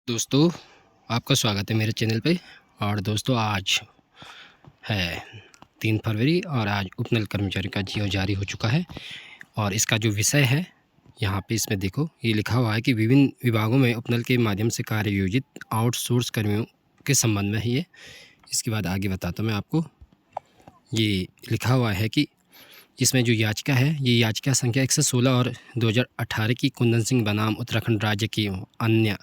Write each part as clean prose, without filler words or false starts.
दोस्तों, आपका स्वागत है मेरे चैनल पे। और दोस्तों, आज है 3 फरवरी और आज उपनल कर्मचारी का जीवन जारी हो चुका है। और इसका जो विषय है यहाँ पे इसमें देखो, ये लिखा हुआ है कि विभिन्न विभागों में उपनल के माध्यम से कार्य योजित आउटसोर्स कर्मियों के संबंध में है ये। इसके बाद आगे बताता हूँ मैं आपको। ये लिखा हुआ है कि इसमें जो याचिका है, ये याचिका संख्या 116 और 2018 की कुंदन सिंह बनाम उत्तराखंड राज्य की अन्य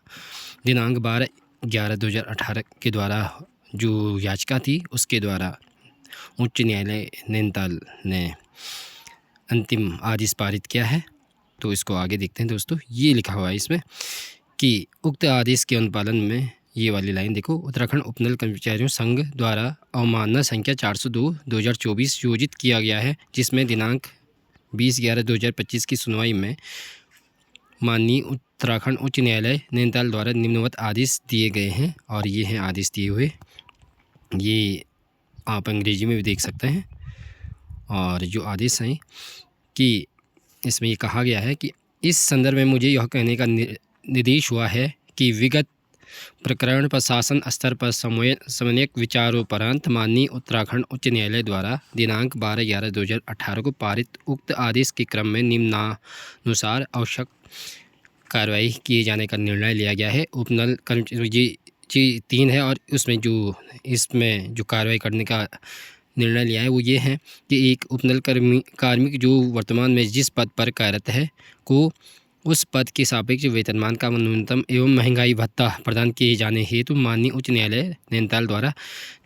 दिनांक 12/11/2018 के द्वारा जो याचिका थी, उसके द्वारा उच्च न्यायालय नैनीताल ने अंतिम आदेश पारित किया है। तो इसको आगे देखते हैं दोस्तों। ये लिखा हुआ है इसमें कि उक्त आदेश के अनुपालन में ये वाली लाइन देखो, उत्तराखंड उपनल कर्मचारियों संघ द्वारा अवमानना संख्या 402/2024 योजित किया गया है, जिसमें दिनांक 20/11/2025 की सुनवाई में माननीय उत्तराखंड उच्च न्यायालय नैनीताल द्वारा निम्नवत आदेश दिए गए हैं। और ये हैं आदेश दिए हुए, ये आप अंग्रेजी में भी देख सकते हैं। और जो आदेश हैं कि इसमें ये कहा गया है कि इस संदर्भ में मुझे यह कहने का निर्देश हुआ है कि विगत प्रकरण प्रशासन स्तर पर समन्वयक विचारोपरांत माननीय उत्तराखंड उच्च न्यायालय द्वारा दिनांक 12/11/2018 को पारित उक्त आदेश के क्रम में निम्नानुसार आवश्यक कार्रवाई किए जाने का निर्णय लिया गया है। उपनल कर्मचारी जी 3 है और उसमें जो इसमें जो कार्रवाई करने का निर्णय लिया है वो ये है कि एक उपनल कार्मिक जो वर्तमान में जिस पद पर कार्यरत है को उस पद के सापेक्ष वेतनमान का न्यूनतम एवं महंगाई भत्ता प्रदान किए जाने हेतु माननीय उच्च न्यायालय नैनीताल द्वारा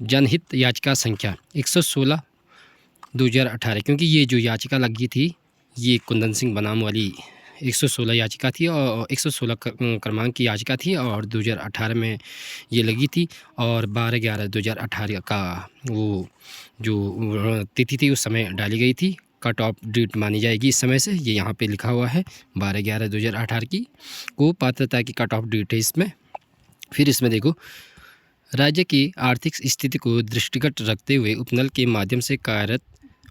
जनहित याचिका संख्या 116/2018, क्योंकि ये जो याचिका लगी थी ये कुंदन सिंह बनाम वाली 116 याचिका थी और 116 क्रमांक की याचिका थी और 2018 में ये लगी थी। और 12/11/2018 का वो जो तिथि थी उस समय डाली गई थी, कट ऑफ डेट मानी जाएगी इस समय से। ये यहाँ पे लिखा हुआ है 12/11/2018 की को पात्रता की कट ऑफ डेट है इसमें। फिर इसमें देखो, राज्य की आर्थिक स्थिति को दृष्टिगत रखते हुए उपनल के माध्यम से कार्यरत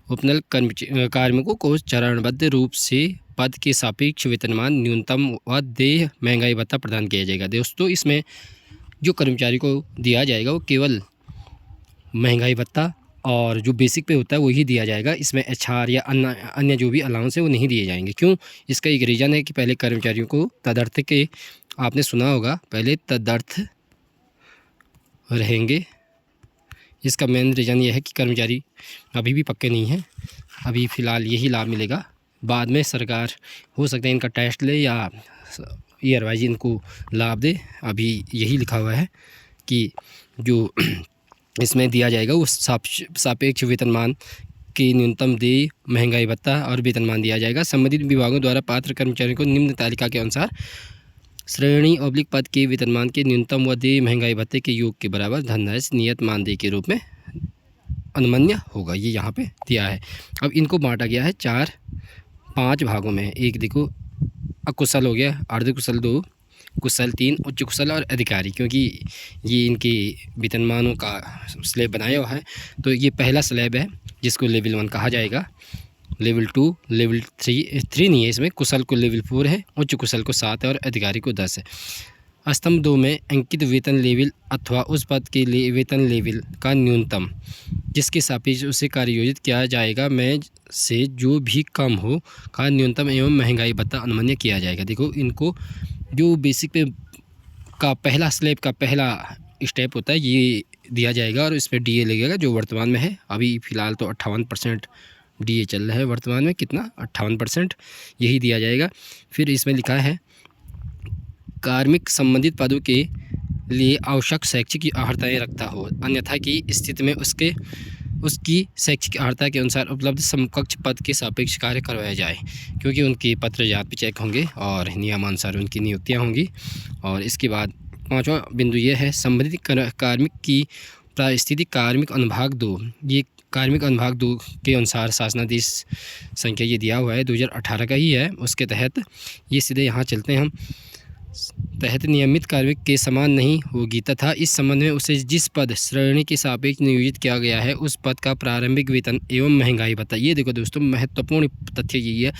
उपनल कार्मिकों को चरणबद्ध रूप से पद के सापेक्ष वेतनमान न्यूनतम व देय महंगाई भत्ता प्रदान किया जाएगा। दोस्तों, इसमें जो कर्मचारी को दिया जाएगा वो केवल महंगाई भत्ता और जो बेसिक पे होता है वही दिया जाएगा। इसमें HR या अन्य जो भी अलाउंस है वो नहीं दिए जाएंगे। क्यों? इसका एक रीज़न है कि पहले कर्मचारियों को तदर्थ के, आपने सुना होगा, पहले तदर्थ रहेंगे। इसका मेन रीज़न ये है कि कर्मचारी अभी भी पक्के नहीं हैं, अभी फ़िलहाल यही लाभ मिलेगा। बाद में सरकार हो सकता है इनका टेस्ट ले या ईयर वाइज इनको लाभ दे। अभी यही लिखा हुआ है कि जो इसमें दिया जाएगा वो सापेक्ष वेतनमान के न्यूनतम देय महंगाई भत्ता और वेतनमान दिया जाएगा। संबंधित विभागों द्वारा पात्र कर्मचारियों को निम्न तालिका के अनुसार श्रेणी ऑब्लिक पद के वेतनमान के न्यूनतम व देय महंगाई भत्ते के योग के बराबर धनराशि नियत मानदेय के रूप में अनुमन्य होगा। ये यहाँ पे दिया है। अब इनको बांटा गया है 4-5 भागों में। एक देखो, अकुशल हो गया, अर्धकुशल 2, कुशल 3, उच्च कुशल और अधिकारी, क्योंकि ये इनके वेतनमानों का स्लैब बनाया हुआ है। तो ये पहला स्लैब है जिसको लेवल 1 कहा जाएगा, लेवल 2, लेवल 3 नहीं है इसमें, कुशल को लेवल 4 है, उच्च कुशल को 7 है और अधिकारी को 10 है। स्तंभ 2 में अंकित वेतन लेवल अथवा उस पद के लिए वेतन लेवल का न्यूनतम जिसके सापेक्ष उसे कार्ययोजित किया जाएगा में से जो भी कम हो का न्यूनतम एवं महंगाई भत्ता अनुमन्य किया जाएगा। देखो, इनको जो बेसिक पे का पहला स्लैब का पहला स्टेप होता है ये दिया जाएगा और इस पर DA लगेगा जो वर्तमान में है। अभी फ़िलहाल तो 58% DA चल रहा है वर्तमान में, कितना 58% यही दिया जाएगा। फिर इसमें लिखा है कार्मिक संबंधित पदों के लिए आवश्यक शैक्षिक अर्हताएँ रखता हो, अन्यथा की स्थिति में उसकी शैक्षिक अर्हता के अनुसार उपलब्ध समकक्ष पद के सापेक्ष कार्य करवाया जाए, क्योंकि उनके पत्र जात चेक होंगे और नियमानुसार उनकी नियुक्तियाँ होंगी। और इसके बाद 5वां बिंदु ये है, संबंधित कार्मिक की पारिस्थितिक कार्मिक अनुभाग 2, ये कार्मिक अनुभाग 2 के अनुसार शासनादेश संख्या ये दिया हुआ है 2018 का ही है। उसके तहत ये सीधे यहाँ चलते हैं हम, तहत नियमित कार्मिक के समान नहीं होगी तथा इस संबंध में उसे जिस पद श्रेणी के सापेक्ष नियोजित किया गया है उस पद का प्रारंभिक वेतन एवं महंगाई भत्ता। ये देखो दोस्तों, महत्वपूर्ण तथ्य यही है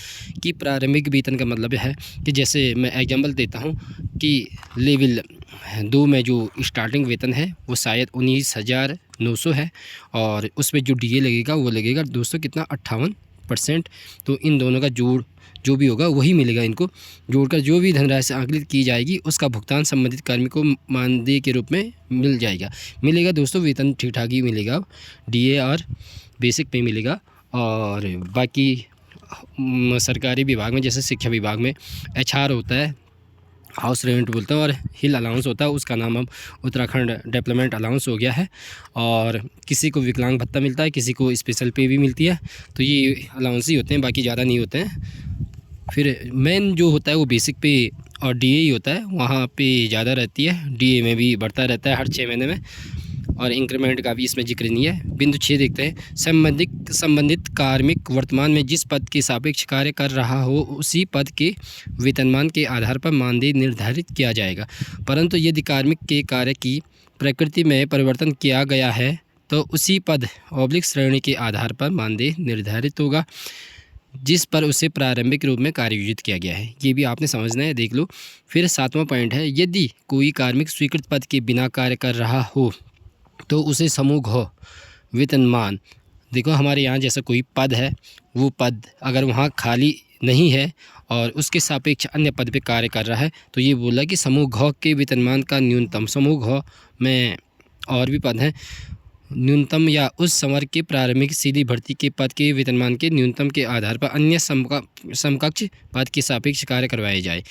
कि प्रारंभिक वेतन का मतलब है कि जैसे मैं एग्जाम्पल देता हूँ कि लेवल 2 में जो स्टार्टिंग वेतन है वो शायद 19,900 है और उसमें जो DA लगेगा वो लगेगा दोस्तों कितना 58%। तो इन दोनों का जोड़ जो भी होगा वही मिलेगा। इनको जोड़कर जो भी धनराशि आंकलित की जाएगी उसका भुगतान संबंधित कार्मिक को मानदेय के रूप में मिलेगा दोस्तों। वेतन ठीक ठाक ही मिलेगा, DA और बेसिक पे मिलेगा। और बाकी सरकारी विभाग में जैसे शिक्षा विभाग में HR होता है, हाउस रेंट बोलते हैं, और हिल अलाउंस होता है, उसका नाम अब उत्तराखंड डेवलपमेंट अलाउंस हो गया है। और किसी को विकलांग भत्ता मिलता है, किसी को स्पेशल पे भी मिलती है। तो ये अलाउंस ही होते हैं, बाकी ज़्यादा नहीं होते हैं। फिर मेन जो होता है वो बेसिक पे और DA ही होता है, वहाँ पे ज़्यादा रहती है। DA में भी बढ़ता रहता है हर 6 महीने में, और इंक्रीमेंट का भी इसमें जिक्र नहीं है। बिंदु 6 देखते हैं। संबंधित कार्मिक वर्तमान में जिस पद के सापेक्ष कार्य कर रहा हो उसी पद के वेतनमान के आधार पर मानदेय निर्धारित किया जाएगा, परंतु यदि कार्मिक के कार्य की प्रकृति में परिवर्तन किया गया है तो उसी पद श्रेणी के आधार पर मानदेय निर्धारित होगा जिस पर उसे प्रारंभिक रूप में कार्यायोजित किया गया है। ये भी आपने समझना है, देख लो। फिर 7वां पॉइंट है, यदि कोई कार्मिक स्वीकृत पद के बिना कार्य कर रहा हो तो उसे समूह वेतनमान, देखो हमारे यहाँ जैसा कोई पद है, वो पद अगर वहाँ खाली नहीं है और उसके सापेक्ष अन्य पद पे कार्य कर रहा है तो ये बोला कि समूह के वेतनमान का न्यूनतम, समूह में और भी पद हैं, न्यूनतम या उस संवर्ग के प्रारंभिक सीधी भर्ती के पद के वेतनमान के न्यूनतम के आधार पर अन्य समकक्ष पद के सापेक्ष कार्य करवाए जाए।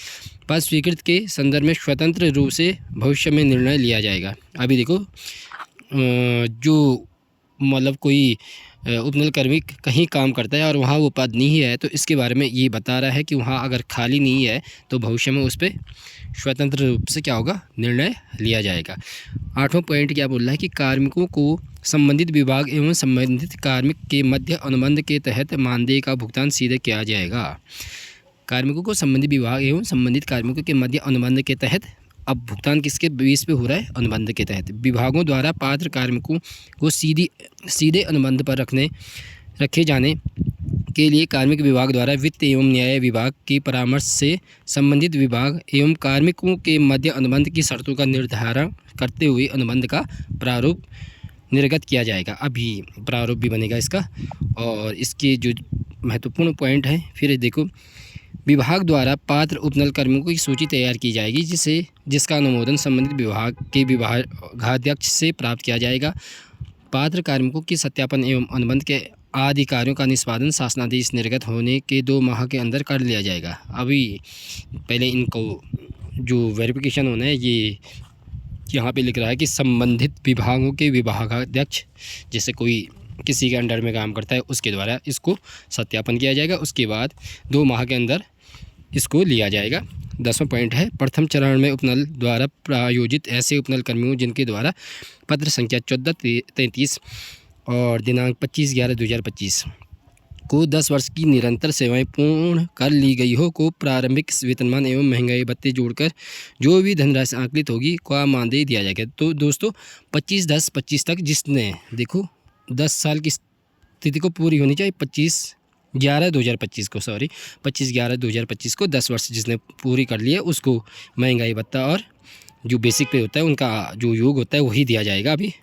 पद स्वीकृत के संदर्भ में स्वतंत्र रूप से भविष्य में निर्णय लिया जाएगा। अभी देखो जो मतलब कोई उपनल कार्मिक कहीं काम करता है और वहाँ वो पद नहीं है तो इसके बारे में ये बता रहा है कि वहाँ अगर खाली नहीं है तो भविष्य में उस पर स्वतंत्र रूप से क्या होगा, निर्णय लिया जाएगा। 8वां पॉइंट क्या बोल रहा है कि कार्मिकों को संबंधित विभाग एवं संबंधित कार्मिक के मध्य अनुबंध के तहत मानदेय का भुगतान सीधे किया जाएगा। कार्मिकों को संबंधित विभाग एवं संबंधित कार्मिकों के मध्य अनुबंध के तहत, अब भुगतान किसके बेस पे हो रहा है, अनुबंध के तहत। विभागों द्वारा पात्र कार्मिकों को सीधे अनुबंध पर रखे जाने के लिए कार्मिक विभाग द्वारा वित्त एवं न्याय विभाग के परामर्श से संबंधित विभाग एवं कार्मिकों के मध्य अनुबंध की शर्तों का निर्धारण करते हुए अनुबंध का प्रारूप निर्गत किया जाएगा। अभी प्रारूप भी बनेगा इसका। और इसके जो महत्वपूर्ण पॉइंट है, फिर देखो, विभाग द्वारा पात्र उपनल कार्मिकों की सूची तैयार की जाएगी जिसका अनुमोदन संबंधित विभाग के विभागाध्यक्ष से प्राप्त किया जाएगा। पात्र कार्मिकों की सत्यापन एवं अनुबंध के आदि कार्यों का निष्पादन शासनादेश निर्गत होने के 2 माह के अंदर कर लिया जाएगा। अभी पहले इनको जो वेरिफिकेशन होना है, ये यहाँ पे लिख रहा है कि संबंधित विभागों के विभागाध्यक्ष, जैसे कोई किसी के अंडर में काम करता है उसके द्वारा इसको सत्यापन किया जाएगा। उसके बाद 2 माह के अंदर इसको लिया जाएगा। 10वां पॉइंट है, प्रथम चरण में उपनल द्वारा प्रायोजित ऐसे उपनल कर्मियों जिनके द्वारा पत्र संख्या 1433 और दिनांक 25/11/2025 को 10 वर्ष की निरंतर सेवाएं पूर्ण कर ली गई हो को प्रारंभिक वेतनमान एवं महंगाई भत्ते जोड़कर जो भी धनराशि आंकलित होगी का मानदेय दिया जाएगा। तो दोस्तों 25/10/25 तक जिसने, देखो 10 साल की स्थिति को पूरी होनी चाहिए, 25/11/2025 को, 25/11/2025 को 10 वर्ष जिसने पूरी कर लिया उसको महंगाई भत्ता और जो बेसिक पे होता है उनका जो योग होता है वही दिया जाएगा अभी।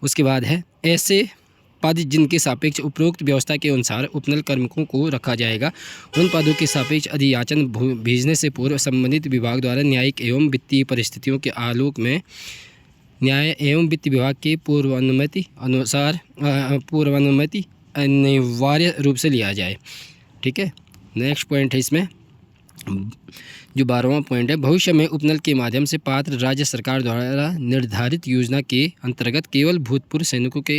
उसके बाद है, ऐसे पद जिनके सापेक्ष उपरोक्त व्यवस्था के अनुसार उपनल कार्मिकों को रखा जाएगा उन पदों के सापेक्ष अधियाचन भेजने से पूर्व संबंधित विभाग द्वारा न्यायिक एवं वित्तीय परिस्थितियों के आलोक में न्याय एवं वित्त विभाग के पूर्वानुमति अनिवार्य रूप से लिया जाए। ठीक है, नेक्स्ट पॉइंट है इसमें जो 12वां पॉइंट है, भविष्य में उपनल के माध्यम से पात्र राज्य सरकार द्वारा निर्धारित योजना के अंतर्गत केवल भूतपूर्व सैनिकों के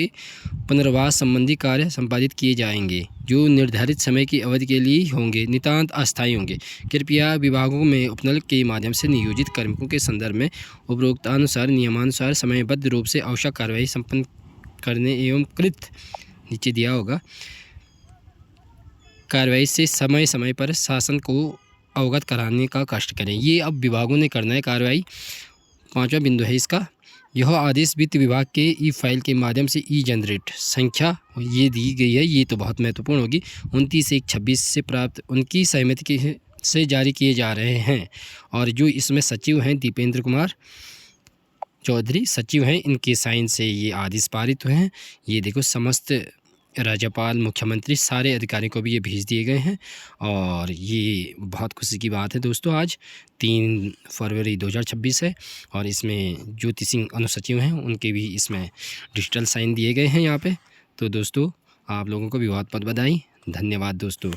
पुनर्वास संबंधी कार्य संपादित किए जाएंगे जो निर्धारित समय की अवधि के लिए होंगे, नितांत अस्थायी होंगे। कृपया विभागों में उपनल के माध्यम से नियोजित कार्मिकों के संदर्भ में उपरोक्तानुसार नियमानुसार समयबद्ध रूप से आवश्यक कार्रवाई संपन्न करने एवं कृत, नीचे दिया होगा, कार्रवाई से समय समय पर शासन को अवगत कराने का कष्ट करें। ये अब विभागों ने करना है कार्रवाई। 5वां बिंदु है इसका, यह आदेश वित्त विभाग के ई फाइल के माध्यम से ई जनरेट संख्या ये दी गई है, ये तो बहुत महत्वपूर्ण होगी, 29/1/26 से प्राप्त उनकी सहमति के से जारी किए जा रहे हैं। और जो इसमें सचिव हैं दीपेंद्र कुमार चौधरी सचिव हैं, इनके साइन से ये आदेश पारित हुए हैं। ये देखो समस्त राज्यपाल मुख्यमंत्री सारे अधिकारियों को भी ये भेज दिए गए हैं। और ये बहुत खुशी की बात है दोस्तों, आज 3 फरवरी 2026 है और इसमें ज्योति सिंह अनुसचिव हैं, उनके भी इसमें डिजिटल साइन दिए गए हैं यहाँ पे। तो दोस्तों आप लोगों को भी बहुत बहुत बधाई, धन्यवाद दोस्तों।